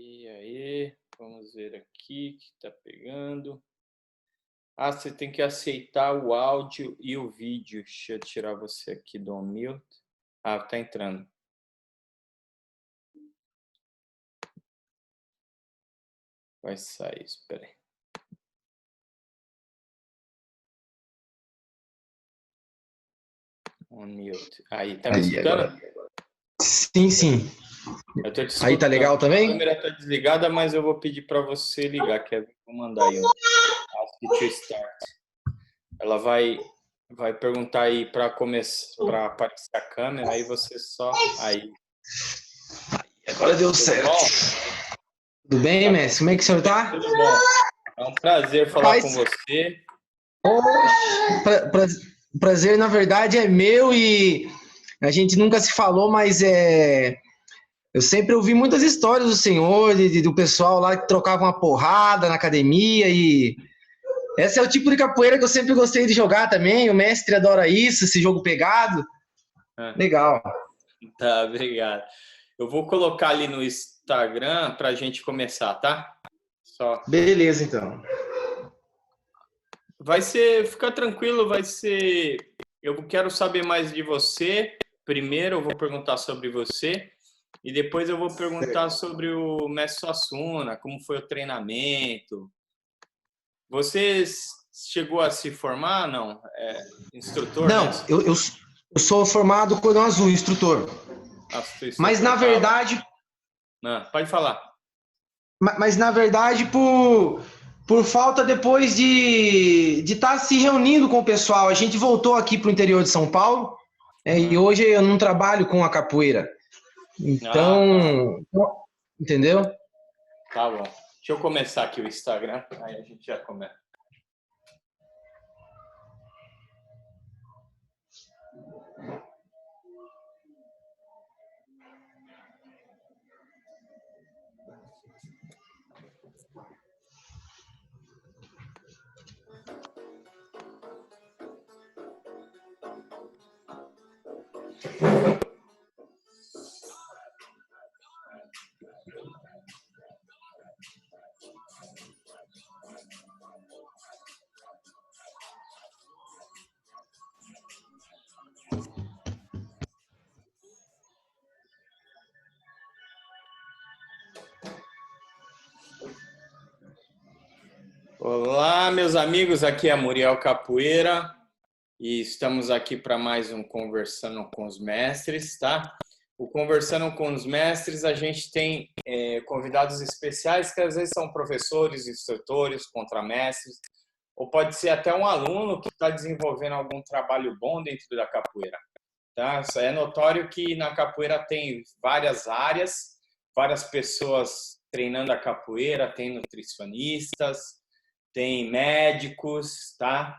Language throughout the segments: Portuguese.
E aí, vamos ver aqui que está pegando. Ah, você tem que aceitar o áudio e o vídeo. Deixa eu tirar você aqui do mute. Ah, tá entrando. Vai sair, espera aí. On mute. Aí, tá me escutando? Agora. Sim, sim. Eu tô te Aí tá escutando. legal A também? câmera tá desligada, mas eu vou pedir para você ligar. Vou mandar aí um ask to start. Ela vai perguntar aí para começar, para aparecer a câmera, aí você só aí. Agora deu certo. Bom? Tudo bem, Tá mestre? Como é que o senhor tá? tudo bom. É um prazer falar com você. Prazer, na verdade, é meu e a gente nunca se falou, mas eu sempre ouvi muitas histórias do senhor, do pessoal lá que trocava uma porrada na academia e esse é o tipo de capoeira que eu sempre gostei de jogar também. O mestre adora isso, esse jogo pegado. Legal. Tá, obrigado. Eu vou colocar ali no Instagram para a gente começar, tá? Só. Beleza, então. Vai ser, fica tranquilo, vai ser. Eu quero saber mais de você. Primeiro eu vou perguntar sobre você e depois eu vou perguntar sobre o mestre Suassuna, como foi o treinamento. Você chegou a se formar, não? Instrutor, Não, né? eu sou formado cordão azul, instrutor. Mas na verdade. Não, pode falar. Mas na verdade, por falta depois de estar se reunindo com o pessoal, a gente voltou aqui para o interior de São Paulo, e hoje eu não trabalho com a capoeira. Então, entendeu? Tá bom. Deixa eu começar aqui o Instagram, aí a gente já começa. Olá, meus amigos, aqui é Muriel Capoeira e estamos aqui para mais um Conversando com os Mestres, tá? O Conversando com os Mestres, a gente tem convidados especiais que às vezes são professores, instrutores, contramestres, ou pode ser até um aluno que está desenvolvendo algum trabalho bom dentro da capoeira, tá? É notório que na capoeira tem várias áreas, várias pessoas treinando a capoeira, tem nutricionistas, tem médicos, tá?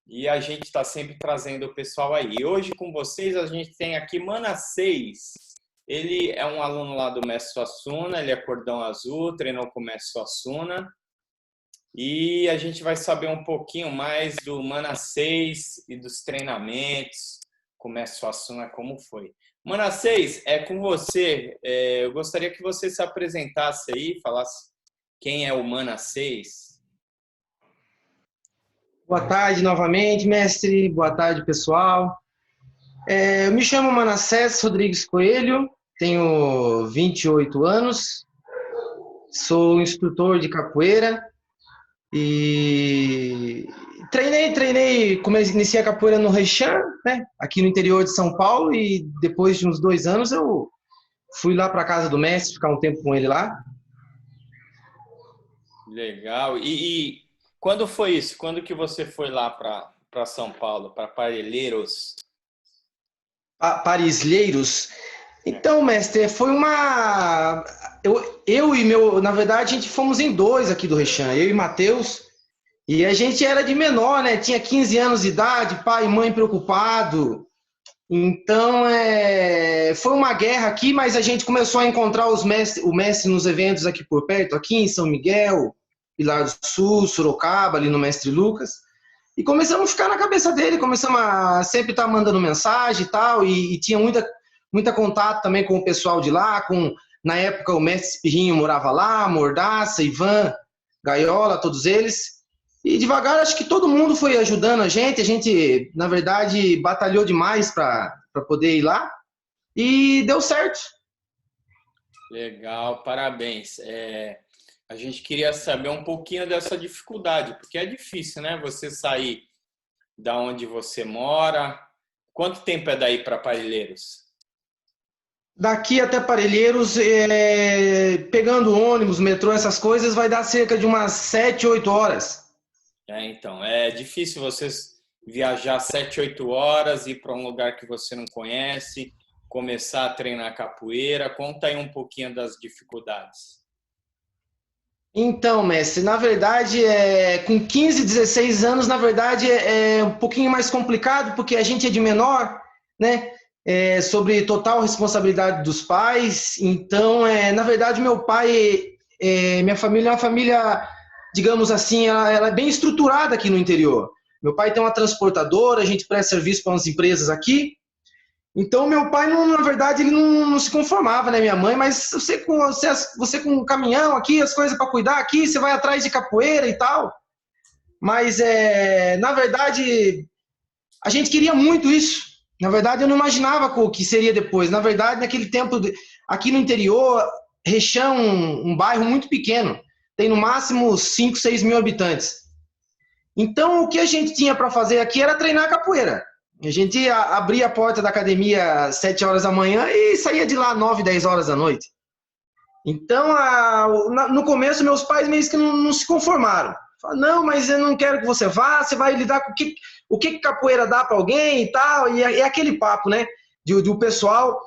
E a gente está sempre trazendo o pessoal aí. E hoje com vocês a gente tem aqui Manassés. Ele é um aluno lá do mestre Suassuna, ele é cordão azul, treinou com o mestre Suassuna. E a gente vai saber um pouquinho mais do Manassés e dos treinamentos com o mestre Suassuna, como foi. Manassés, é com você. Eu gostaria que você se apresentasse aí, falasse quem é o Manassés. Boa tarde novamente, mestre. Boa tarde, pessoal. Eu me chamo Manassés Rodrigues Coelho, tenho 28 anos, sou instrutor de capoeira e treinei, iniciei a capoeira no Rechan, né, aqui no interior de São Paulo, e depois de uns 2 anos eu fui lá para a casa do mestre, ficar um tempo com ele lá. Legal. E quando foi isso? Quando que você foi lá para São Paulo, para Parelheiros? Parelheiros. Então, mestre, foi uma... Eu e meu... Na verdade, a gente fomos em 2 aqui do Rechan, eu e Matheus, e a gente era de menor, né? Tinha 15 anos de idade, pai e mãe preocupado. Então, foi uma guerra aqui, mas a gente começou a encontrar o mestre nos eventos aqui por perto, aqui em São Miguel, Pilar do Sul, Sorocaba, ali no Mestre Lucas. E começamos a ficar na cabeça dele, começamos a sempre estar mandando mensagem e tal, e tinha muita contato também com o pessoal de lá, Na época, o mestre Espirrinho morava lá, Mordaça, Ivan, Gaiola, todos eles. E devagar, acho que todo mundo foi ajudando a gente. A gente, na verdade, batalhou demais para poder ir lá. E deu certo. Legal, parabéns. A gente queria saber um pouquinho dessa dificuldade, porque é difícil, né? Você sair da onde você mora. Quanto tempo é daí para Parelheiros? Daqui até Parelheiros, pegando ônibus, metrô, essas coisas, vai dar cerca de umas 7, 8 horas. Então, é difícil você viajar 7, 8 horas, ir para um lugar que você não conhece, começar a treinar capoeira. Conta aí um pouquinho das dificuldades. Então, mestre, na verdade, com 15, 16 anos, na verdade, é um pouquinho mais complicado, porque a gente é de menor, né? Sobre total responsabilidade dos pais. Então, na verdade, meu pai, minha família é uma família, digamos assim, ela é bem estruturada aqui no interior. Meu pai tem uma transportadora, a gente presta serviço para umas empresas aqui. Então, meu pai, na verdade, ele não se conformava, né, minha mãe? Mas você com um caminhão aqui, as coisas para cuidar aqui, você vai atrás de capoeira e tal. Mas, na verdade, a gente queria muito isso. Na verdade, eu não imaginava o que seria depois. Na verdade, naquele tempo, aqui no interior, Rechã é um bairro muito pequeno. Tem no máximo 5, 6 mil habitantes. Então, o que a gente tinha para fazer aqui era treinar capoeira. A gente abria a porta da academia às 7 horas da manhã e saía de lá às 9, 10 horas da noite. Então, no começo, meus pais meio que não se conformaram. Falaram, não, mas eu não quero que você vá, você vai lidar com o que capoeira dá para alguém e tal. E é aquele papo, né? Do pessoal,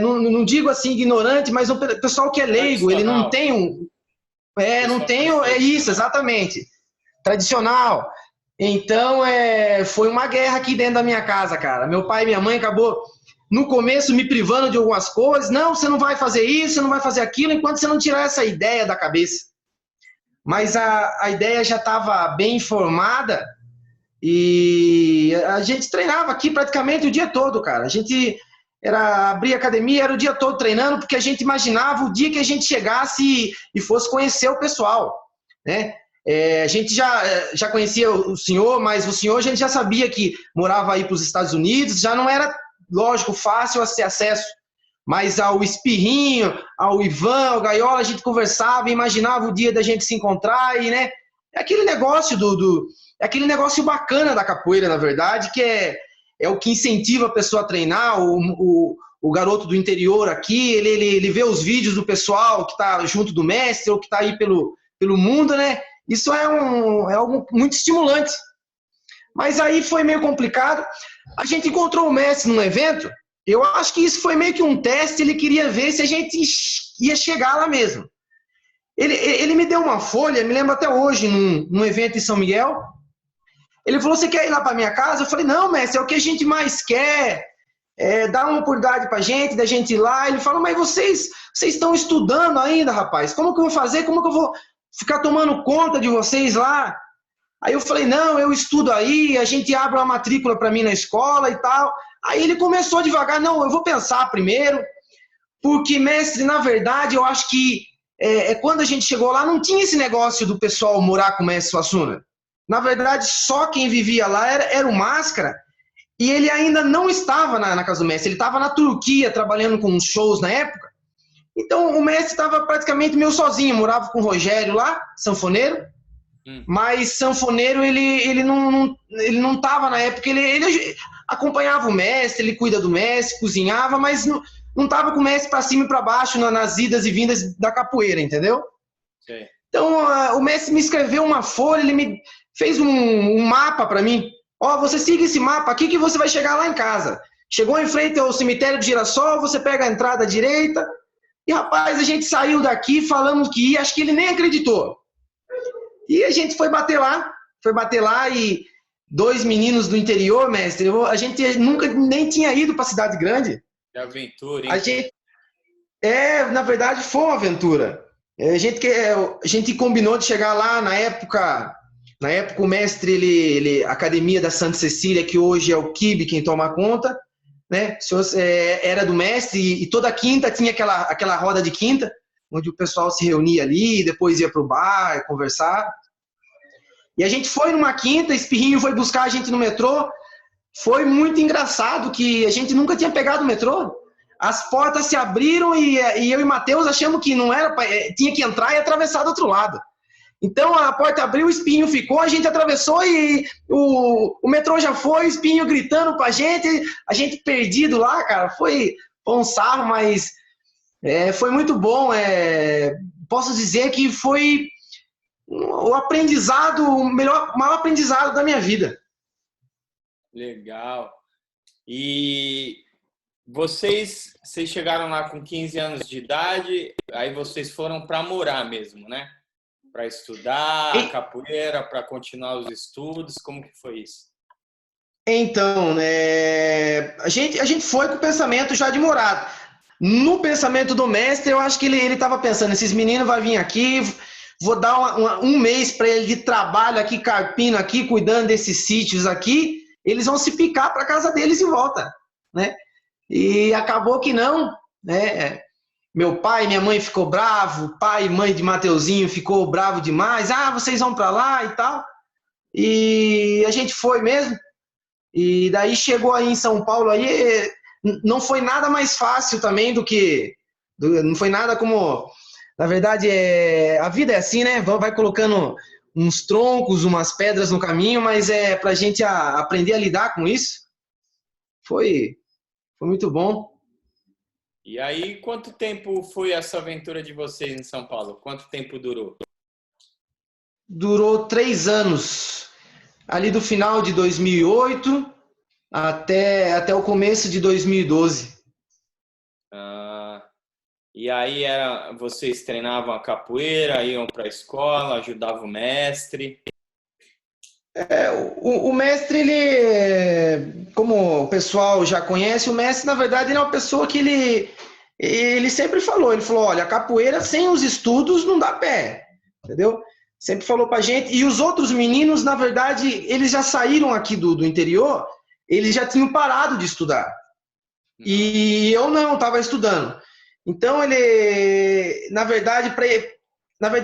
não digo assim ignorante, mas o pessoal que é leigo, ele não tem é isso, exatamente. Tradicional. Então, foi uma guerra aqui dentro da minha casa, cara. Meu pai e minha mãe acabou, no começo, me privando de algumas coisas. Não, você não vai fazer isso, você não vai fazer aquilo, enquanto você não tirar essa ideia da cabeça. Mas a ideia já estava bem formada e a gente treinava aqui praticamente o dia todo, cara. A gente abria academia, era o dia todo treinando, porque a gente imaginava o dia que a gente chegasse e fosse conhecer o pessoal, né? A gente já conhecia o senhor, mas o senhor a gente já sabia que morava aí para os Estados Unidos, já não era, lógico, fácil ter acesso. Mas ao Espirrinho, ao Ivan, ao Gaiola, a gente conversava, imaginava o dia da gente se encontrar e, né? É aquele negócio é aquele negócio bacana da capoeira, na verdade, que é o que incentiva a pessoa a treinar. O garoto do interior aqui, ele vê os vídeos do pessoal que está junto do mestre ou que está aí pelo mundo, né? Isso é algo muito estimulante. Mas aí foi meio complicado. A gente encontrou o mestre num evento. Eu acho que isso foi meio que um teste. Ele queria ver se a gente ia chegar lá mesmo. Ele me deu uma folha, me lembro até hoje, num evento em São Miguel. Ele falou, você quer ir lá para minha casa? Eu falei, não, mestre, é o que a gente mais quer. Dar uma oportunidade para a gente, da gente ir lá. Ele falou, mas vocês estão estudando ainda, rapaz. Como que eu vou fazer? Como que eu vou ficar tomando conta de vocês lá? Aí eu falei, não, eu estudo aí, a gente abre uma matrícula para mim na escola e tal. Aí ele começou devagar, não, eu vou pensar primeiro, porque, mestre, na verdade, eu acho que quando a gente chegou lá, não tinha esse negócio do pessoal morar com o mestre Suassuna. Na verdade, só quem vivia lá era o Máscara, e ele ainda não estava na casa do mestre, ele estava na Turquia, trabalhando com uns shows na época. Então, o mestre estava praticamente meio sozinho, morava com o Rogério lá, sanfoneiro, mas sanfoneiro ele não estava na época, ele acompanhava o mestre, ele cuida do mestre, cozinhava, mas não estava com o mestre para cima e para baixo nas idas e vindas da capoeira, entendeu? Sim. Então, o mestre me escreveu uma folha, ele me fez um mapa para mim. Você siga esse mapa aqui que você vai chegar lá em casa. Chegou em frente ao cemitério do Girassol, você pega a entrada à direita. E, rapaz, a gente saiu daqui falando que ia, acho que ele nem acreditou. E a gente foi bater lá e 2 meninos do interior, mestre, a gente nunca nem tinha ido para a cidade grande. Que aventura, hein? A gente, na verdade, foi uma aventura. A gente combinou de chegar lá na época o mestre, a Academia da Santa Cecília, que hoje é o Kibe quem toma conta, né? O senhor era do mestre e toda quinta tinha aquela roda de quinta, onde o pessoal se reunia ali, depois ia para o bar, conversar. E a gente foi numa quinta, Espirrinho foi buscar a gente no metrô. Foi muito engraçado que a gente nunca tinha pegado o metrô. As portas se abriram e eu e Matheus achamos que não era, tinha que entrar e atravessar do outro lado. Então a porta abriu, o Espinho ficou, a gente atravessou e o metrô já foi, o Espinho gritando pra gente, a gente perdido lá, cara. Foi um sarro, mas foi muito bom. Posso dizer que foi o aprendizado, o maior aprendizado da minha vida. Legal. E vocês chegaram lá com 15 anos de idade, aí vocês foram para morar mesmo, né? Para estudar capoeira, para continuar os estudos, como que foi isso? Então, a gente foi com o pensamento já de morar. No pensamento do mestre, eu acho que ele estava pensando, esses meninos vão vir aqui, vou dar um mês para ele de trabalho aqui, carpindo aqui, cuidando desses sítios aqui, eles vão se picar para casa deles e volta, né? E acabou que não, né? Meu pai e minha mãe ficou bravo, pai e mãe de Mateuzinho ficou bravo demais. Ah, vocês vão para lá e tal. E a gente foi mesmo. E daí chegou aí em São Paulo, aí não foi nada mais fácil também não foi nada como... Na verdade, a vida é assim, né? Vai colocando uns troncos, umas pedras no caminho, mas para a gente aprender a lidar com isso. Foi muito bom. E aí, quanto tempo foi essa aventura de vocês em São Paulo? Quanto tempo durou? Durou 3 anos. Ali do final de 2008 até o começo de 2012. E aí vocês treinavam a capoeira, iam para a escola, ajudavam o mestre? O mestre, ele, como o pessoal já conhece, o mestre, na verdade, ele é uma pessoa que ele sempre falou, olha, a capoeira sem os estudos não dá pé, entendeu? Sempre falou pra gente, e os outros meninos, na verdade, eles já saíram aqui do interior, eles já tinham parado de estudar, e eu não, estava estudando. Então, na verdade,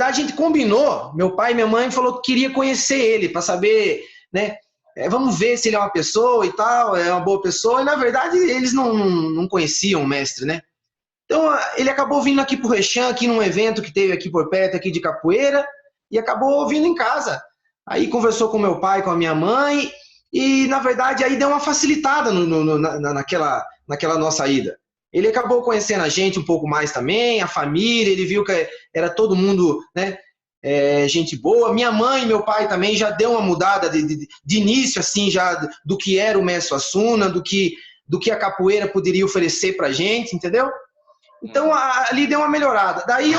a gente combinou, meu pai e minha mãe falou que queria conhecer ele, para saber, né? Vamos ver se ele é uma pessoa e tal, é uma boa pessoa. E, na verdade, eles não conheciam o mestre, né? Então, ele acabou vindo aqui pro Rechan, aqui num evento que teve aqui por perto, aqui de capoeira, e acabou vindo em casa. Aí conversou com meu pai, com a minha mãe, e, na verdade, aí deu uma facilitada naquela nossa ida. Ele acabou conhecendo a gente um pouco mais também, a família, ele viu que era todo mundo, né, gente boa. Minha mãe e meu pai também já deu uma mudada de início, assim, já do que era o Mestre Suassuna, do que a capoeira poderia oferecer pra gente, entendeu? Então, ali deu uma melhorada. Daí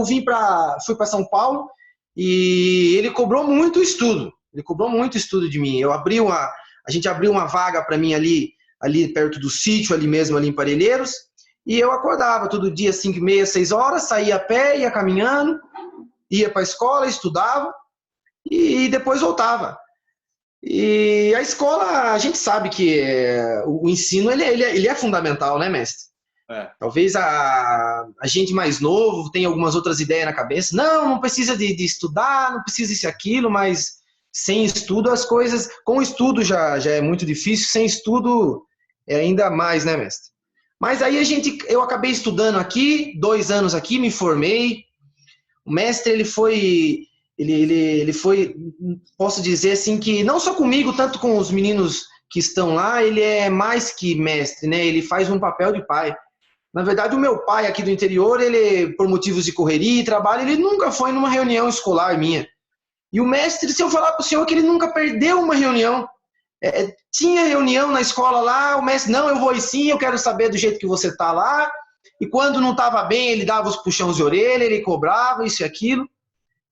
fui para São Paulo e ele cobrou muito estudo. Ele cobrou muito estudo de mim. A gente abriu uma vaga para mim ali perto do sítio, ali mesmo, ali em Parelheiros, e eu acordava todo dia, 5h30, 6h, saía a pé, ia caminhando, ia para a escola, estudava, e depois voltava. E a escola, a gente sabe que o ensino, ele é fundamental, né, mestre? Talvez a gente mais novo tenha algumas outras ideias na cabeça. Não precisa de estudar, não precisa disso e aquilo, mas sem estudo as coisas... Com estudo já é muito difícil, sem estudo é ainda mais, né, mestre? Mas aí eu acabei estudando aqui, 2 anos aqui, me formei. O mestre, ele foi, posso dizer assim, que não só comigo, tanto com os meninos que estão lá, ele é mais que mestre, né? Ele faz um papel de pai. Na verdade, o meu pai aqui do interior, ele, por motivos de correria e trabalho, ele nunca foi numa reunião escolar minha. E o mestre, se eu falar para o senhor que ele nunca perdeu uma reunião, tinha reunião na escola lá, o mestre, não, eu vou ir sim, eu quero saber do jeito que você está lá. E quando não estava bem, ele dava os puxões de orelha, ele cobrava isso e aquilo.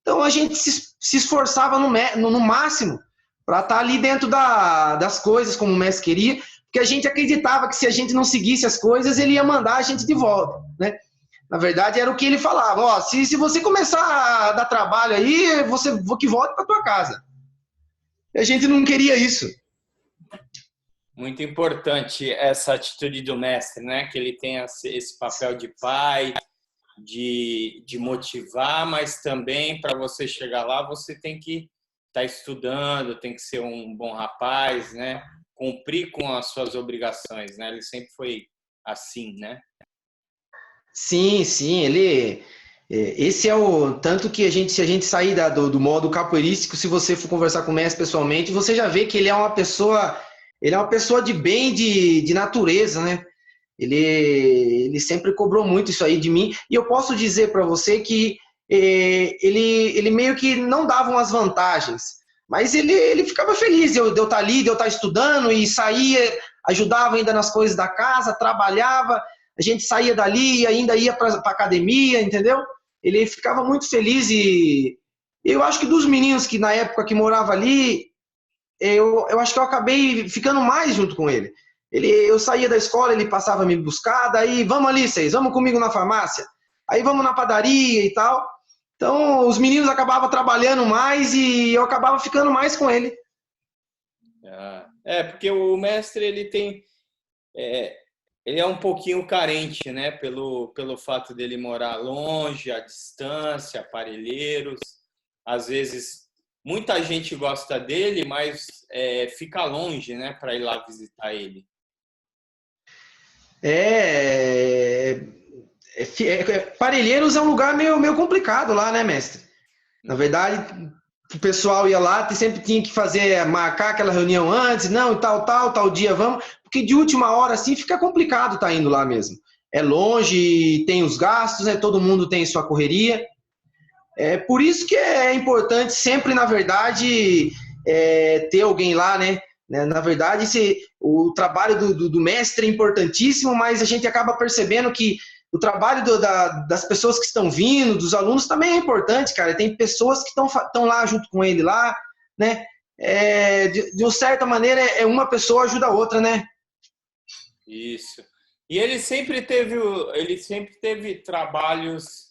Então a gente se esforçava no máximo para estar ali dentro das coisas como o mestre queria, porque a gente acreditava que se a gente não seguisse as coisas, ele ia mandar a gente de volta, né? Na verdade, era o que ele falava. Ó, se você começar a dar trabalho aí, você que volte para tua casa. E a gente não queria isso. Muito importante essa atitude do mestre, né? Que ele tem esse papel de pai, de motivar, mas também para você chegar lá, você tem que estar estudando, tem que ser um bom rapaz, né? Cumprir com as suas obrigações, né? Ele sempre foi assim, né? Sim, sim, ele. Esse é o. Tanto que se a gente sair do modo capoeirístico, se você for conversar com o mestre pessoalmente, você já vê que ele é uma pessoa. Ele é uma pessoa de bem de natureza, né? Ele sempre cobrou muito isso aí de mim. E eu posso dizer para você que ele meio que não dava umas vantagens, mas ele ficava feliz de eu estar ali, de eu estar estudando e saía, ajudava ainda nas coisas da casa, trabalhava, a gente saía dali e ainda ia para a academia, entendeu? Ele ficava muito feliz e eu acho que dos meninos que na época que morava ali, eu acho que eu acabei ficando mais junto com ele. Eu saía da escola, ele passava a me buscar, daí vamos ali, vocês, vamos comigo na farmácia, aí vamos na padaria e tal. Então, os meninos acabavam trabalhando mais e eu acabava ficando mais com ele. Porque o mestre, ele é um pouquinho carente, né? Pelo fato dele morar longe, à distância, Parelheiros. Às vezes, muita gente gosta dele, mas fica longe, né? Para ir lá visitar ele. Parelheiros é um lugar meio complicado lá, né, mestre? Na verdade, o pessoal ia lá, sempre tinha que marcar aquela reunião antes, não, tal dia vamos, porque de última hora assim fica complicado tá indo lá mesmo. É longe, tem os gastos, né? Todo mundo tem sua correria. É por isso que é importante sempre, na verdade, ter alguém lá, né? Na verdade, o trabalho do mestre é importantíssimo, mas a gente acaba percebendo que o trabalho das pessoas que estão vindo, dos alunos, também é importante, cara. Tem pessoas que estão lá junto com ele lá, né? De uma certa maneira, uma pessoa ajuda a outra, né? Isso. E ele sempre teve trabalhos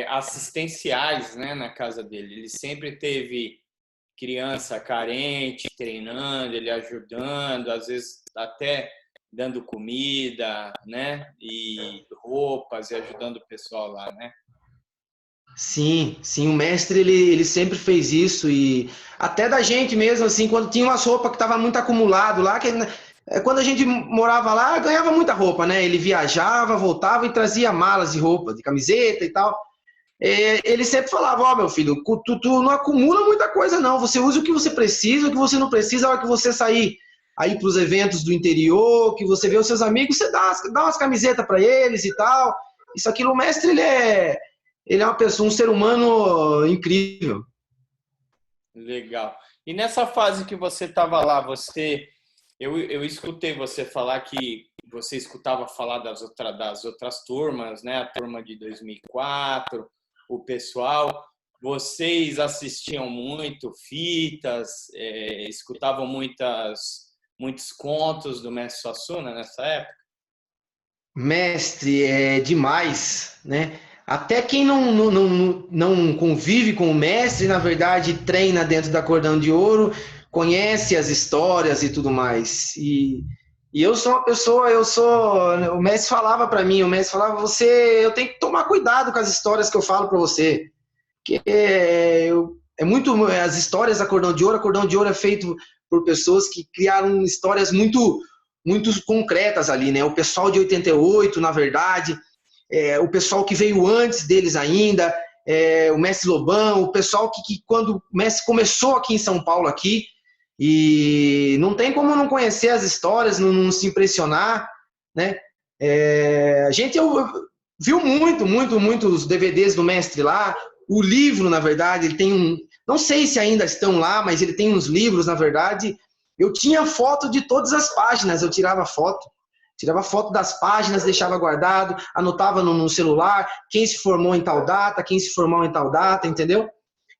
assistenciais, né, na casa dele. Ele sempre teve criança carente treinando, ele ajudando, às vezes até dando comida, né, e roupas e ajudando o pessoal lá, né? Sim, sim, o mestre ele sempre fez isso e até da gente mesmo, assim, quando tinha umas roupas que tava muito acumulado lá, quando a gente morava lá, ganhava muita roupa, né? Ele viajava, voltava e trazia malas de roupa, de camiseta e tal. Ele sempre falava, ó, meu filho, tu não acumula muita coisa não, você usa o que você precisa, o que você não precisa, a hora que você sair aí para os eventos do interior, que você vê os seus amigos, você dá umas camisetas para eles e tal. Isso aquilo, o mestre, ele é uma pessoa, um ser humano incrível. Legal. E nessa fase que você estava lá, eu escutei você falar que você escutava falar das outras turmas, né? A turma de 2004, o pessoal. Vocês assistiam muito fitas, escutavam muitos contos do Mestre Suassuna nessa época? Mestre, é demais, né? Até quem não convive com o mestre, na verdade, treina dentro da Cordão de Ouro, conhece as histórias e tudo mais. E eu sou uma pessoa, o mestre falava para mim, eu tenho que tomar cuidado com as histórias que eu falo para você, que muito as histórias da Cordão de Ouro. A Cordão de Ouro é feito por pessoas que criaram histórias muito concretas ali, né? O pessoal de 88, na verdade, o pessoal que veio antes deles ainda, o mestre Lobão, o pessoal que quando o mestre começou aqui em São Paulo, aqui, e não tem como não conhecer as histórias, não se impressionar, né? A gente viu muitos DVDs do mestre lá, o livro, na verdade, ele tem não sei se ainda estão lá, mas ele tem uns livros, na verdade. Eu tinha foto de todas as páginas, eu tirava foto das páginas, deixava guardado, anotava no celular, quem se formou em tal data, quem se formou em tal data, entendeu?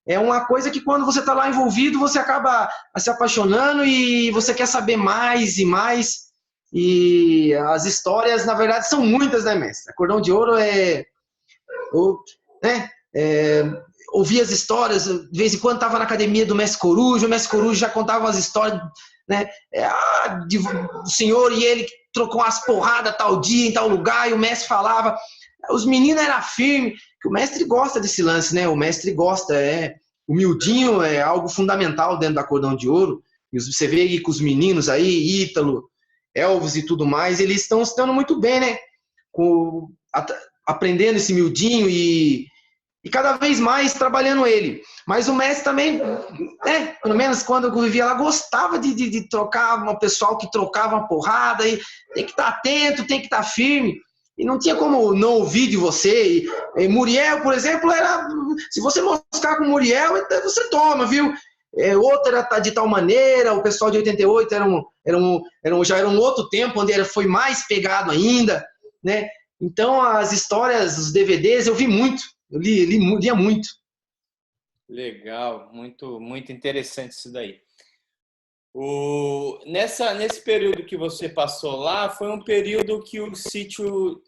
É uma coisa que quando você está lá envolvido, você acaba se apaixonando e você quer saber mais e mais. E as histórias, na verdade, são muitas, né, mestre? A Cordão de Ouro ouvia as histórias, de vez em quando estava na academia do Mestre Coruja, o Mestre Coruja já contava as histórias né? O senhor e ele trocou umas porradas tal dia, em tal lugar, e o mestre falava. Os meninos eram firmes, que o mestre gosta desse lance, né? O mestre gosta, humildinho é algo fundamental dentro da Cordão de Ouro. E você vê aí com os meninos aí, Ítalo, Elvis e tudo mais, eles estão se dando muito bem, né? Aprendendo esse miudinho e cada vez mais trabalhando ele. Mas o mestre também, pelo menos quando eu vivia lá, gostava de trocar um pessoal que trocava uma porrada, e tem que estar atento, tem que estar firme, e não tinha como não ouvir de você. E Muriel, por exemplo, se você moscar com Muriel, você toma, viu? Outro era de tal maneira, o pessoal de 88 já era um outro tempo, onde foi mais pegado ainda, né? Então, as histórias, os DVDs, eu vi muito. Eu lia muito. Legal, muito, muito interessante isso daí. Nesse período que você passou lá, foi um período que o sítio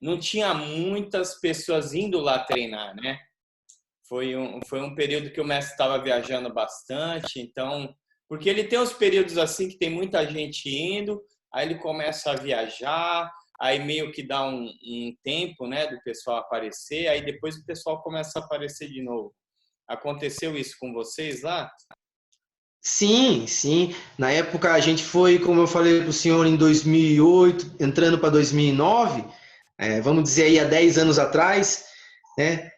não tinha muitas pessoas indo lá treinar, né? Foi um período que o mestre estava viajando bastante, então, porque ele tem uns períodos assim que tem muita gente indo, aí ele começa a viajar, aí meio que dá um tempo, né, do pessoal aparecer, aí depois o pessoal começa a aparecer de novo. Aconteceu isso com vocês lá? Sim, sim. Na época a gente foi, como eu falei para o senhor, em 2008, entrando para 2009, vamos dizer aí há 10 anos atrás, né?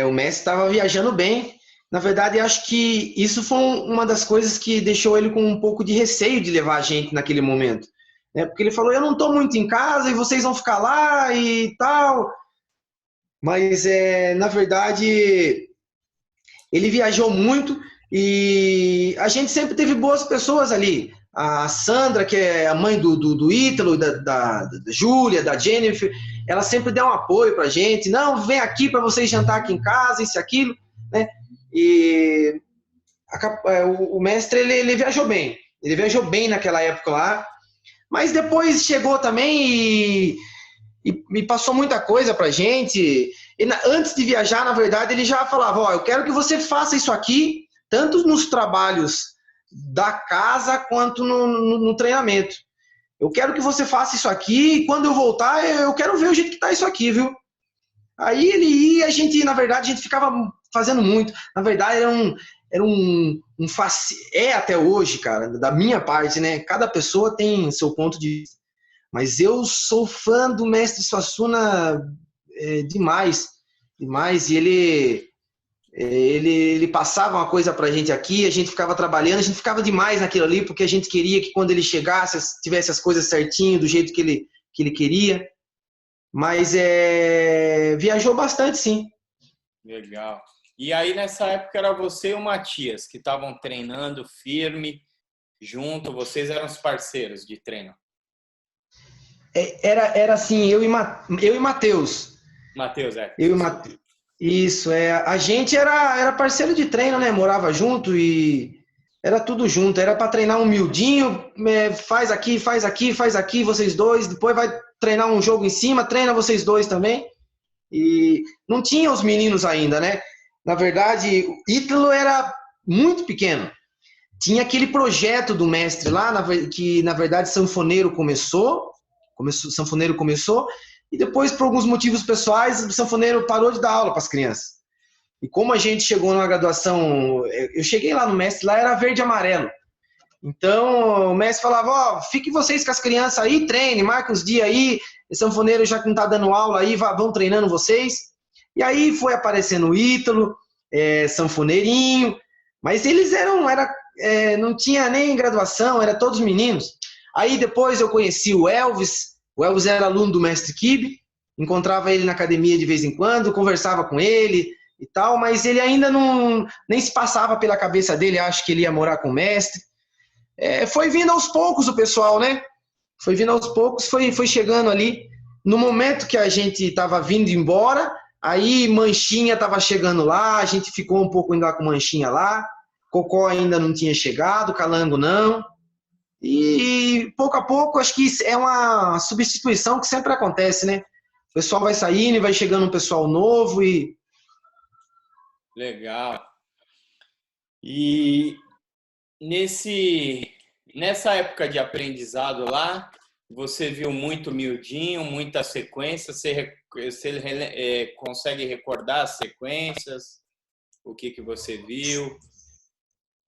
O mestre estava viajando bem. Na verdade, acho que isso foi uma das coisas que deixou ele com um pouco de receio de levar a gente naquele momento. Porque ele falou, eu não estou muito em casa e vocês vão ficar lá e tal. Mas, na verdade, ele viajou muito e a gente sempre teve boas pessoas ali. A Sandra, que é a mãe do Ítalo, da Júlia, da Jennifer, ela sempre deu um apoio pra gente. Não, vem aqui para vocês jantar aqui em casa, isso e aquilo, né? E o mestre, ele viajou bem. Ele viajou bem naquela época lá. Mas depois chegou também e me passou muita coisa pra gente. Antes de viajar, na verdade, ele já falava, eu quero que você faça isso aqui, tanto nos trabalhos da casa quanto no treinamento. Eu quero que você faça isso aqui e quando eu voltar, eu quero ver o jeito que tá isso aqui, viu? Aí ele ia, na verdade, a gente ficava fazendo muito. Na verdade, até hoje, cara, da minha parte, né? Cada pessoa tem seu ponto de vista. Mas eu sou fã do mestre Suassuna demais, demais. E ele passava uma coisa pra gente aqui, a gente ficava trabalhando, a gente ficava demais naquilo ali, porque a gente queria que quando ele chegasse, tivesse as coisas certinho, do jeito que ele queria. Mas viajou bastante, sim. Legal. E aí, nessa época, era você e o Matias, que estavam treinando firme, junto, vocês eram os parceiros de treino. Era assim, eu e Matheus. Matheus, Eu e Matheus. Isso, a gente era parceiro de treino, né? Morava junto e era tudo junto. Era para treinar um miudinho, faz aqui, faz aqui, faz aqui, vocês dois. Depois vai treinar um jogo em cima, treina vocês dois também. E não tinha os meninos ainda, né? Na verdade, o Ítalo era muito pequeno. Tinha aquele projeto do mestre lá, que na verdade Sanfoneiro começou, e depois, por alguns motivos pessoais, o Sanfoneiro parou de dar aula para as crianças. E como a gente chegou numa graduação, eu cheguei lá no mestre, lá era verde e amarelo. Então, o mestre falava, fiquem vocês com as crianças aí, treine, marca os dias aí, o Sanfoneiro já que não está dando aula aí, vão treinando vocês. E aí foi aparecendo o Ítalo, Sanfoneirinho, mas eles não tinha nem graduação, era todos meninos. Aí depois eu conheci o Elvis era aluno do mestre Kibe, encontrava ele na academia de vez em quando, conversava com ele e tal, mas ele ainda nem se passava pela cabeça dele, acho que ele ia morar com o mestre. Foi vindo aos poucos o pessoal, né? Foi vindo aos poucos, foi chegando ali. No momento que a gente estava vindo embora, aí Manchinha estava chegando lá, a gente ficou um pouco ainda com Manchinha lá, Cocó ainda não tinha chegado, Calango não. E pouco a pouco, acho que é uma substituição que sempre acontece, né? O pessoal vai saindo e vai chegando um pessoal novo e... Legal. E Nessa época de aprendizado lá, você viu muito miudinho, muita sequência, você consegue recordar as sequências? O que você viu?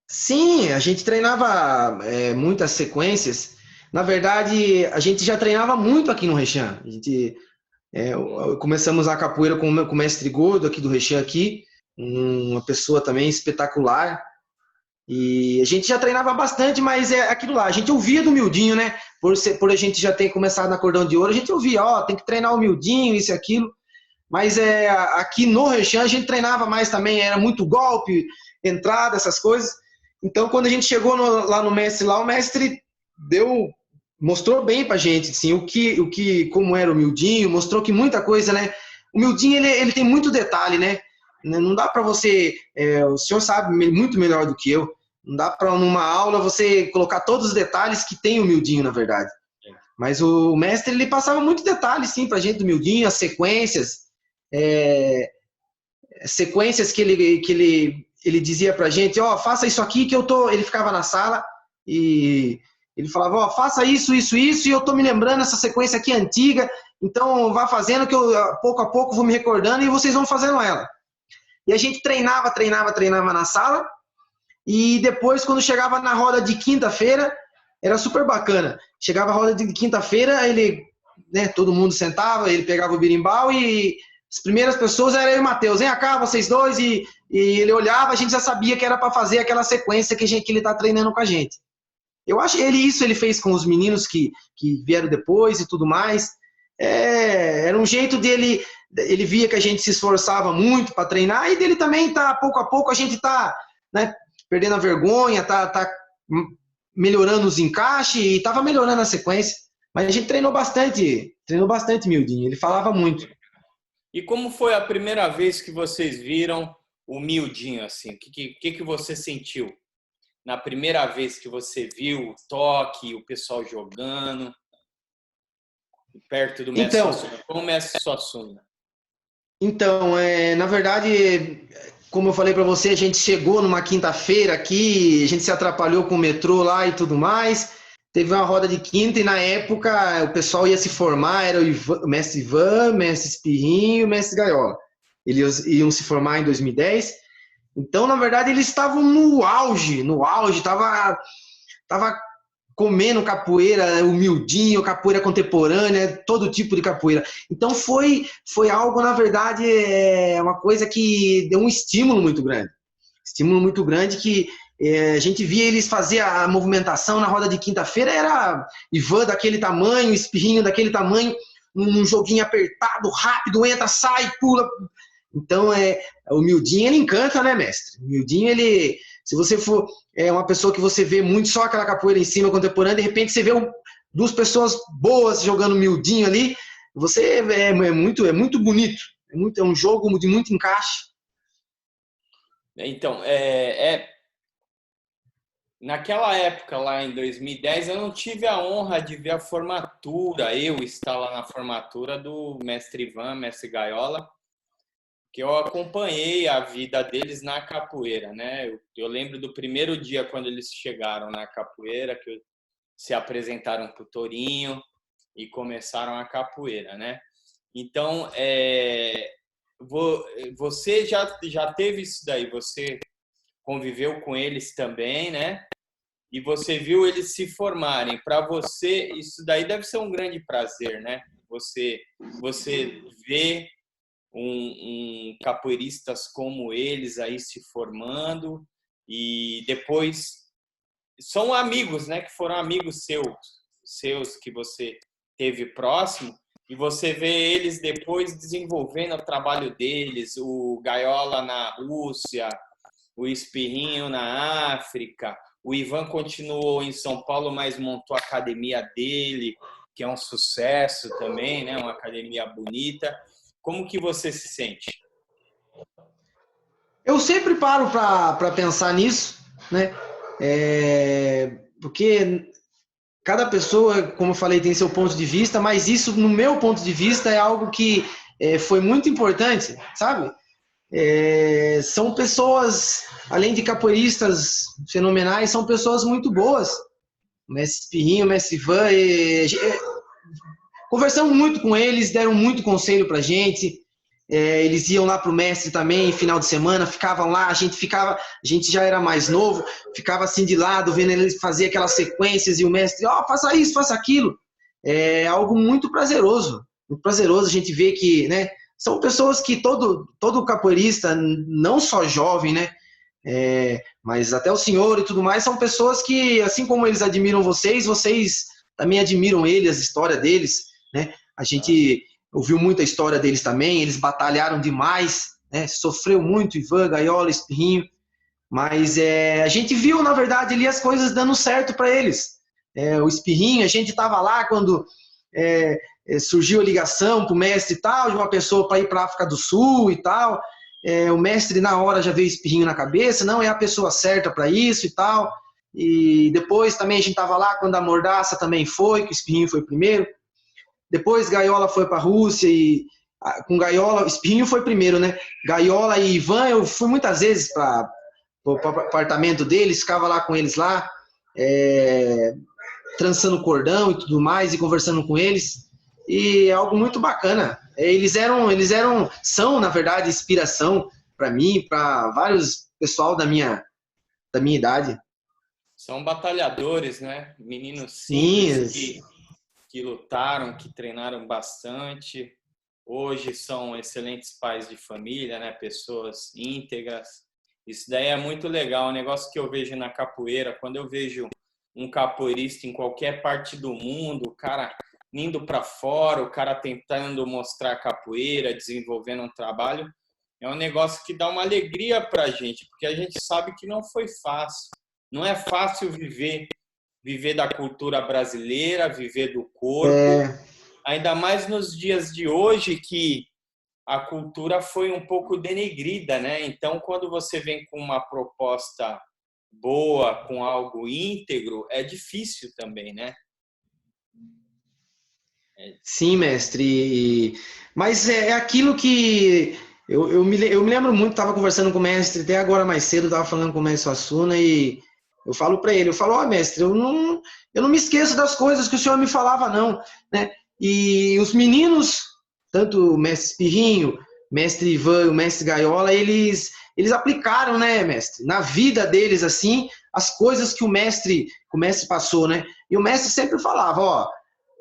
Sim, a gente treinava muitas sequências. Na verdade, a gente já treinava muito aqui no Rechan. Começamos a capoeira com o mestre Gordo aqui do Rechan aqui, uma pessoa também espetacular. E a gente já treinava bastante, mas é aquilo lá. A gente ouvia do miudinho, né? Por a gente já ter começado na Cordão de Ouro, a gente ouvia, ó, tem que treinar o miudinho, isso e aquilo. Mas aqui no Rechan a gente treinava mais também, era muito golpe, entrada, essas coisas. Então, quando a gente chegou lá no mestre, o mestre mostrou bem pra gente, assim, como era o miudinho, mostrou que muita coisa, né? O miudinho, ele tem muito detalhe, né? Não dá pra você, o senhor sabe muito melhor do que eu, não dá pra numa aula você colocar todos os detalhes que tem o miudinho, na verdade. Mas o mestre, ele passava muito detalhe, sim, pra gente do miudinho, as sequências que ele dizia pra gente, ó, faça isso aqui que eu tô... Ele ficava na sala e ele falava, ó, faça isso, isso, isso, e eu tô me lembrando essa sequência aqui antiga, então vá fazendo que eu, pouco a pouco, vou me recordando e vocês vão fazendo ela. E a gente treinava na sala, e depois, quando chegava na roda de quinta-feira, era super bacana. Chegava a roda de quinta-feira, ele, né, todo mundo sentava, ele pegava o birimbau e as primeiras pessoas eram eu e o Matheus. Vem cá, vocês dois, e ele olhava, a gente já sabia que era para fazer aquela sequência que ele tá treinando com a gente. Eu acho que ele fez com os meninos que vieram depois e tudo mais. Era um jeito dele, ele via que a gente se esforçava muito para treinar, e dele também tá, pouco a pouco, a gente tá, né, perdendo a vergonha, tá melhorando os encaixes e tava melhorando a sequência. Mas a gente treinou bastante miudinho, ele falava muito. E como foi a primeira vez que vocês viram o miudinho, assim? O que você sentiu na primeira vez que você viu o toque, o pessoal jogando perto do mestre Suassuna? Como o mestre Suassuna? Então, na verdade, como eu falei para você, a gente chegou numa quinta-feira aqui, a gente se atrapalhou com o metrô lá e tudo mais. Teve uma roda de quinta e na época o pessoal ia se formar, era o mestre Ivan, o mestre Espirrinho e o mestre Gaiola. Eles iam se formar em 2010. Então, na verdade, eles estavam no auge, tava comendo capoeira, humildinho, capoeira contemporânea, todo tipo de capoeira. Então foi algo, na verdade, uma coisa que deu um estímulo muito grande. Estímulo muito grande que a gente via eles fazer a movimentação na roda de quinta-feira, era Ivan daquele tamanho, Espirrinho daquele tamanho, num joguinho apertado, rápido, entra, sai, pula. Então, o miudinho, ele encanta, né, mestre? O miudinho, ele... Se você for uma pessoa que você vê muito só aquela capoeira em cima, contemporânea, de repente você vê duas pessoas boas jogando miudinho ali, você é muito bonito. É um jogo de muito encaixe. Então, naquela época, lá em 2010, eu não tive a honra de ver a formatura, eu estar lá na formatura do mestre Ivan, mestre Gaiola, que eu acompanhei a vida deles na capoeira, né? Eu lembro do primeiro dia quando eles chegaram na capoeira, que se apresentaram para o Torinho e começaram a capoeira, né? Então, você já teve isso daí, você conviveu com eles também, né? E você viu eles se formarem. Para você, isso daí deve ser um grande prazer, né? Você vê capoeiristas como eles aí se formando e depois são amigos, né? Que foram amigos seus que você teve próximo, e você vê eles depois desenvolvendo o trabalho deles, o Gaiola na Rússia, o Espirrinho na África, o Ivan continuou em São Paulo, mas montou a academia dele, que é um sucesso também, né? Uma academia bonita. Como que você se sente? Eu sempre paro para pensar nisso, né? Porque cada pessoa, como eu falei, tem seu ponto de vista, mas isso, no meu ponto de vista, é algo que foi muito importante, sabe? São pessoas, além de capoeiristas fenomenais, são pessoas muito boas. O mestre Espirrinho, o mestre Ivan, conversamos muito com eles, deram muito conselho pra gente. Eles iam lá pro mestre também, final de semana, ficavam lá, a gente já era mais novo, ficava assim de lado, vendo ele fazer aquelas sequências, e o mestre, faça isso, faça aquilo. É algo muito prazeroso a gente ver que, né, são pessoas que todo capoeirista, não só jovem, né, mas até o senhor e tudo mais, são pessoas que, assim como eles admiram vocês também admiram eles, a história deles, né, a gente ouviu muita história deles também, eles batalharam demais, né? Sofreu muito, Ivan, Gaiola, Espirrinho, mas a gente viu, na verdade, ali as coisas dando certo para eles. O Espirrinho, a gente estava lá quando surgiu a ligação para o mestre e tal, de uma pessoa para ir para a África do Sul e tal, o mestre na hora já veio Espirrinho na cabeça, não é a pessoa certa para isso e tal, e depois também a gente estava lá quando a Mordaça também foi, que o Espirrinho foi primeiro. Depois Gaiola foi para a Rússia e com Gaiola, Espirrinho foi primeiro, né? Gaiola e Ivan, eu fui muitas vezes para o apartamento deles, ficava lá com eles lá, trançando cordão e tudo mais, e conversando com eles. E é algo muito bacana. São, na verdade, inspiração para mim, para vários pessoal da minha idade. São batalhadores, né? Meninos simples que lutaram, que treinaram bastante. Hoje são excelentes pais de família, né? Pessoas íntegras. Isso daí é muito legal. Um negócio que eu vejo na capoeira, quando eu vejo um capoeirista em qualquer parte do mundo, o cara indo para fora, o cara tentando mostrar capoeira, desenvolvendo um trabalho, é um negócio que dá uma alegria para a gente, porque a gente sabe que não foi fácil. Não é fácil viver da cultura brasileira, viver do corpo, ainda mais nos dias de hoje que a cultura foi um pouco denegrida, né? Então, quando você vem com uma proposta boa, com algo íntegro, é difícil também, né? Sim, mestre. Mas é aquilo que eu me lembro muito, estava conversando com o mestre até agora mais cedo, estava falando com o mestre Suassuna e eu falo para ele, mestre, eu não me esqueço das coisas que o senhor me falava, não, né? E os meninos, tanto o mestre Espirrinho, mestre Ivan e o mestre Gaiola, eles aplicaram, né, mestre, na vida deles, assim, as coisas que o mestre passou, né? E o mestre sempre falava,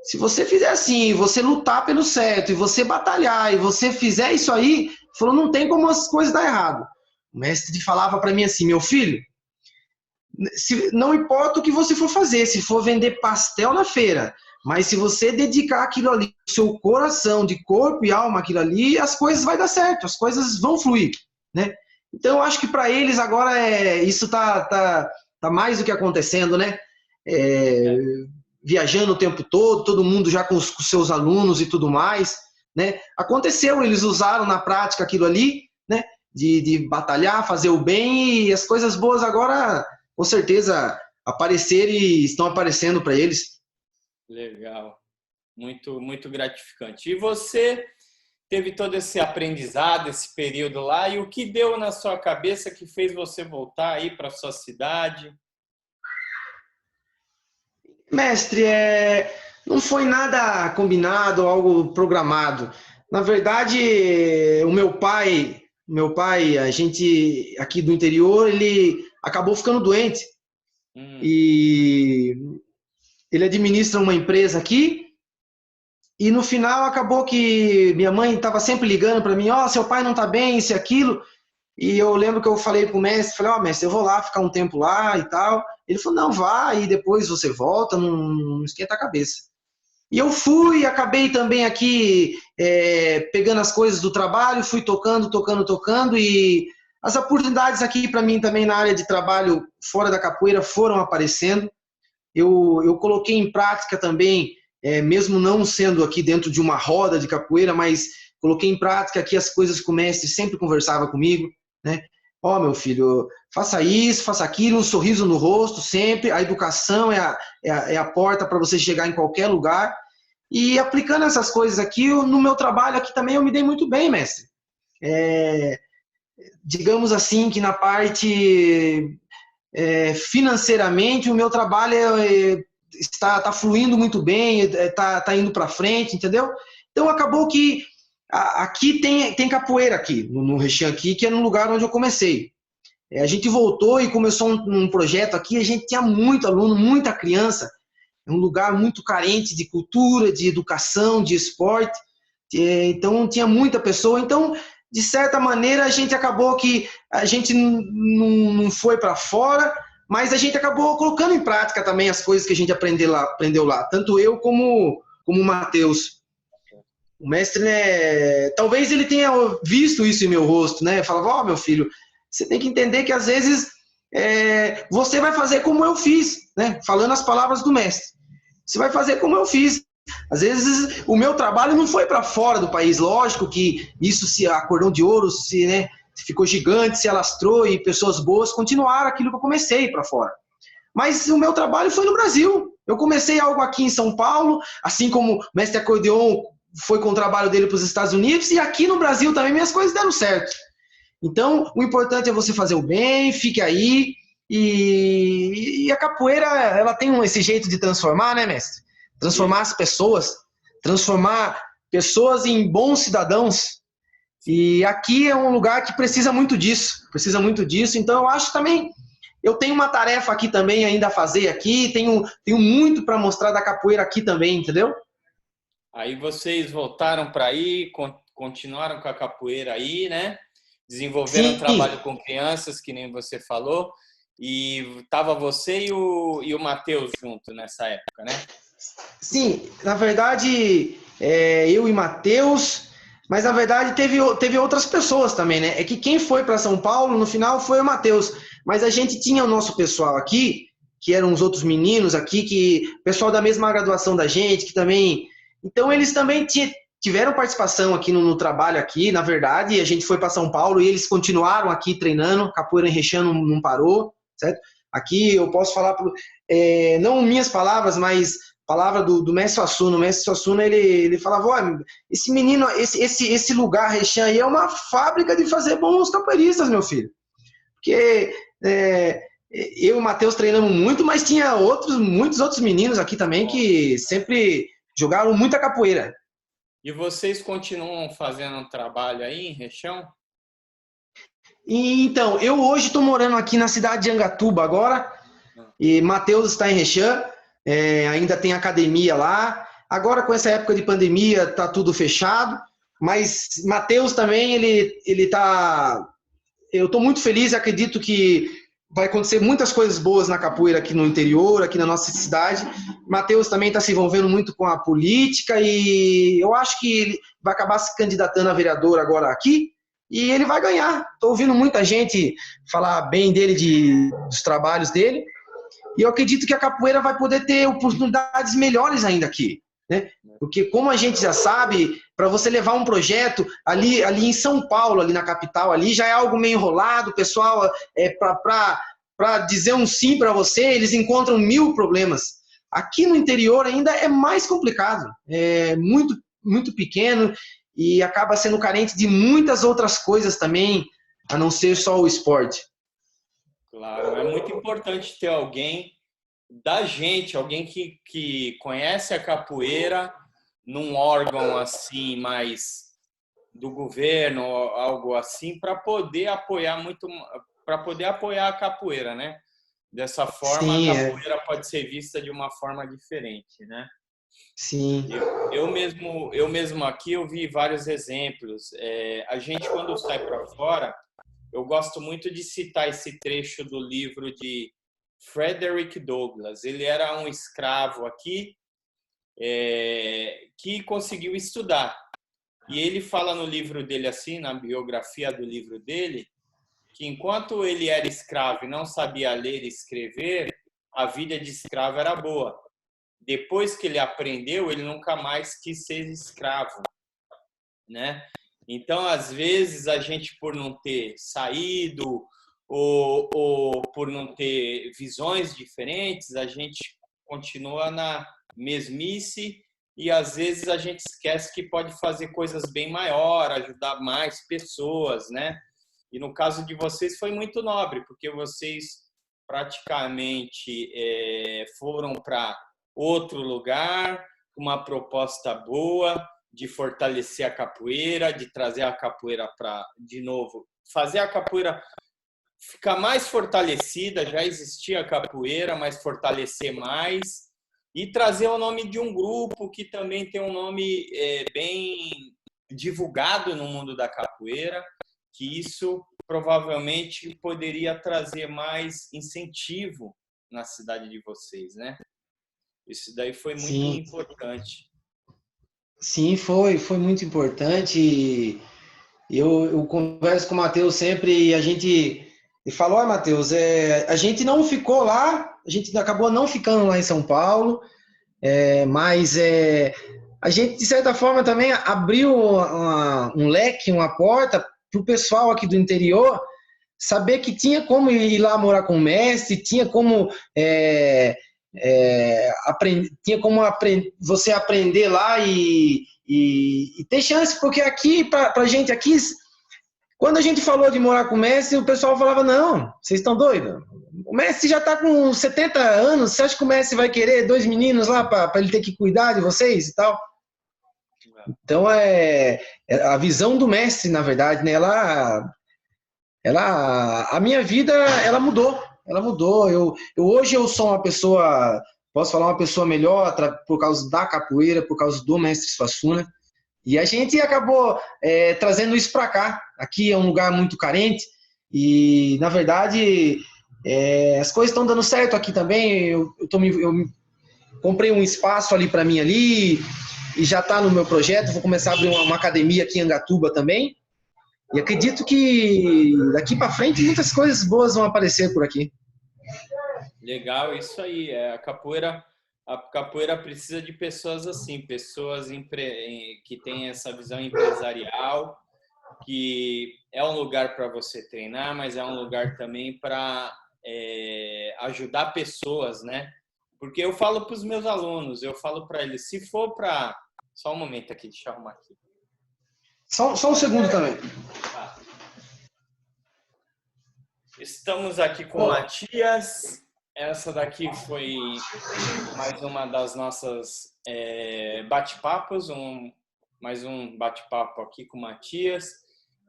se você fizer assim, você lutar pelo certo, e você batalhar, e você fizer isso aí, falou, não tem como as coisas dar errado. O mestre falava para mim assim, meu filho, não importa o que você for fazer, se for vender pastel na feira, mas se você dedicar aquilo ali, seu coração, de corpo e alma, aquilo ali, as coisas vão dar certo, as coisas vão fluir, né? Então, eu acho que para eles agora isso tá mais do que acontecendo, né? Viajando o tempo todo mundo já com os seus alunos e tudo mais, né? Aconteceu, eles usaram na prática aquilo ali, né? De batalhar, fazer o bem, e as coisas boas agora, com certeza, estão aparecendo para eles. Legal. Muito, muito gratificante. E você teve todo esse aprendizado, esse período lá, e o que deu na sua cabeça que fez você voltar aí para sua cidade? Mestre, não foi nada combinado, algo programado. Na verdade, o meu pai, a gente aqui do interior, ele acabou ficando doente. E ele administra uma empresa aqui. E no final acabou que minha mãe estava sempre ligando para mim, seu pai não está bem, isso e aquilo. E eu lembro que eu falei pro mestre, falei, mestre, eu vou lá ficar um tempo lá e tal. Ele falou, não, vá, e depois você volta, não esquenta a cabeça. E eu fui, acabei também aqui pegando as coisas do trabalho, fui tocando, e as oportunidades aqui para mim também na área de trabalho fora da capoeira foram aparecendo. Eu coloquei em prática também, mesmo não sendo aqui dentro de uma roda de capoeira, mas coloquei em prática aqui as coisas que o mestre sempre conversava comigo, né? Meu filho, faça isso, faça aquilo, um sorriso no rosto sempre, a educação é a porta para você chegar em qualquer lugar. E aplicando essas coisas aqui, no meu trabalho aqui também eu me dei muito bem, mestre. digamos assim, que na parte financeiramente o meu trabalho está fluindo muito bem, está indo para frente, entendeu? Então acabou que aqui tem capoeira aqui, no Rechião aqui, que é no lugar onde eu comecei. A gente voltou e começou um projeto aqui, a gente tinha muito aluno, muita criança, é um lugar muito carente de cultura, de educação, de esporte, então tinha muita pessoa, então de certa maneira a gente acabou que a gente não foi para fora, mas a gente acabou colocando em prática também as coisas que a gente aprendeu lá, tanto eu como o Matheus. O mestre, né, talvez ele tenha visto isso em meu rosto, né? Falava, meu filho, você tem que entender que às vezes você vai fazer como eu fiz, né? Falando as palavras do mestre. Você vai fazer como eu fiz. Às vezes o meu trabalho não foi para fora do país, lógico que isso, se a Cordão de Ouro né, ficou gigante, se alastrou e pessoas boas continuaram aquilo que eu comecei para fora. Mas o meu trabalho foi no Brasil. Eu comecei algo aqui em São Paulo, assim como o mestre acordeon foi com o trabalho dele para os Estados Unidos, e aqui no Brasil também minhas coisas deram certo. Então, o importante é você fazer o bem, fique aí, e a capoeira, ela tem esse jeito de transformar, né, mestre? Transformar as pessoas, transformar pessoas em bons cidadãos, e aqui é um lugar que precisa muito disso, então eu acho também, eu tenho uma tarefa aqui também ainda a fazer aqui, tenho muito para mostrar da capoeira aqui também, entendeu? Aí vocês voltaram para aí, continuaram com a capoeira aí, né? Desenvolveram um Sim, trabalho com crianças, que nem você falou, e tava você e o Matheus junto nessa época, né? sim, na verdade, eu e Matheus, mas na verdade teve outras pessoas também, né? É que quem foi para São Paulo no final foi o Matheus, mas a gente tinha o nosso pessoal aqui, que eram os outros meninos aqui, que pessoal da mesma graduação da gente, que também. Então eles também tiveram participação aqui no trabalho aqui, na verdade, e a gente foi para São Paulo e eles continuaram aqui treinando, capoeira em Rechião não parou, certo? Aqui eu posso falar, não minhas palavras, mas palavra do mestre Suassuna. O mestre Suassuna, ele falava, esse menino, esse lugar, Rechião aí, é uma fábrica de fazer bons capoeiristas, meu filho. Porque eu e o Matheus treinamos muito, mas tinha muitos outros meninos aqui também que sempre jogaram muita capoeira. E vocês continuam fazendo um trabalho aí em Rechião? E, então, eu hoje estou morando aqui na cidade de Angatuba agora, e Matheus está em Rechião, ainda tem academia lá. Agora, com essa época de pandemia, tá tudo fechado, mas Matheus também, ele tá. Eu estou muito feliz e acredito que vai acontecer muitas coisas boas na capoeira aqui no interior, aqui na nossa cidade. Matheus também está se envolvendo muito com a política e eu acho que ele vai acabar se candidatando a vereador agora aqui e ele vai ganhar. Estou ouvindo muita gente falar bem dele, dos trabalhos dele, e eu acredito que a capoeira vai poder ter oportunidades melhores ainda aqui, né? Porque como a gente já sabe, para você levar um projeto ali em São Paulo, ali na capital, ali já é algo meio enrolado, o pessoal, para dizer um sim para você, eles encontram 1000 problemas. Aqui no interior ainda é mais complicado, é muito, muito pequeno e acaba sendo carente de muitas outras coisas também, a não ser só o esporte. Claro, é muito importante ter alguém da gente, alguém que conhece a capoeira num órgão assim mais do governo, algo assim, para poder apoiar a capoeira, né? Dessa forma, a Sim, capoeira pode ser vista de uma forma diferente, né? sim. Eu mesmo aqui eu vi vários exemplos. A gente quando sai para fora, eu gosto muito de citar esse trecho do livro de Frederick Douglass. Ele era um escravo aqui que conseguiu estudar. E ele fala no livro dele assim, na biografia do livro dele, que enquanto ele era escravo e não sabia ler e escrever, a vida de escravo era boa. Depois que ele aprendeu, ele nunca mais quis ser escravo, né? Então, às vezes, a gente, por não ter saído ou por não ter visões diferentes, a gente continua na mesmice e, às vezes, a gente esquece que pode fazer coisas bem maiores, ajudar mais pessoas, né? E no caso de vocês foi muito nobre, porque vocês praticamente foram para outro lugar, uma proposta boa de fortalecer a capoeira, de trazer a capoeira para, de novo, fazer a capoeira ficar mais fortalecida. Já existia a capoeira, mas fortalecer mais e trazer o nome de um grupo que também tem um nome bem divulgado no mundo da capoeira, que isso provavelmente poderia trazer mais incentivo na cidade de vocês, né? Isso daí foi muito importante. Sim, foi muito importante. Eu converso com o Matheus sempre e a gente falou, Matheus, a gente não ficou lá, a gente acabou não ficando lá em São Paulo, mas a gente, de certa forma, também abriu um leque, uma porta para o pessoal aqui do interior saber que tinha como ir lá morar com o mestre, tinha como você aprender lá e ter chance, porque aqui, pra gente aqui, quando a gente falou de morar com o mestre, o pessoal falava, não, vocês estão doidos? O mestre já está com 70 anos, você acha que o mestre vai querer 2 meninos lá para ele ter que cuidar de vocês e tal? Então, a visão do mestre, na verdade, né, a minha vida, ela mudou. Ela mudou. Hoje eu sou uma pessoa, posso falar uma pessoa melhor por causa da capoeira, por causa do mestre Suassuna. E a gente acabou trazendo isso para cá. Aqui é um lugar muito carente e, na verdade, as coisas estão dando certo aqui também. Eu comprei um espaço ali para mim ali e já está no meu projeto. Vou começar a abrir uma academia aqui em Angatuba também. E acredito que daqui para frente muitas coisas boas vão aparecer por aqui. Legal, isso aí. A capoeira precisa de pessoas assim, pessoas que têm essa visão empresarial, que é um lugar para você treinar, mas é um lugar também para ajudar pessoas, né? Porque eu falo para os meus alunos, eu falo para eles, se for para... Só um momento aqui, deixa eu arrumar aqui. Só um segundo também. Estamos aqui com o Matias. Essa daqui foi mais uma das nossas bate-papos, mais um bate-papo aqui com o Matias.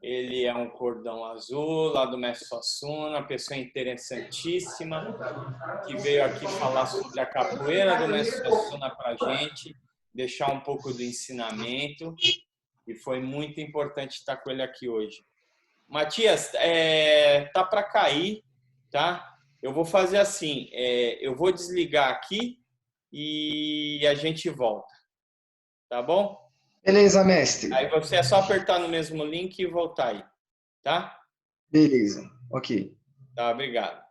Ele é um cordão azul, lá do Mestre Suassuna, pessoa interessantíssima, que veio aqui falar sobre a capoeira do Mestre Suassuna para a gente, deixar um pouco do ensinamento, e foi muito importante estar com ele aqui hoje. Matias, tá para cair, tá? Eu vou fazer assim, eu vou desligar aqui e a gente volta, tá bom? Beleza, mestre. Aí você é só apertar no mesmo link e voltar aí, tá? Beleza, ok. Tá, obrigado.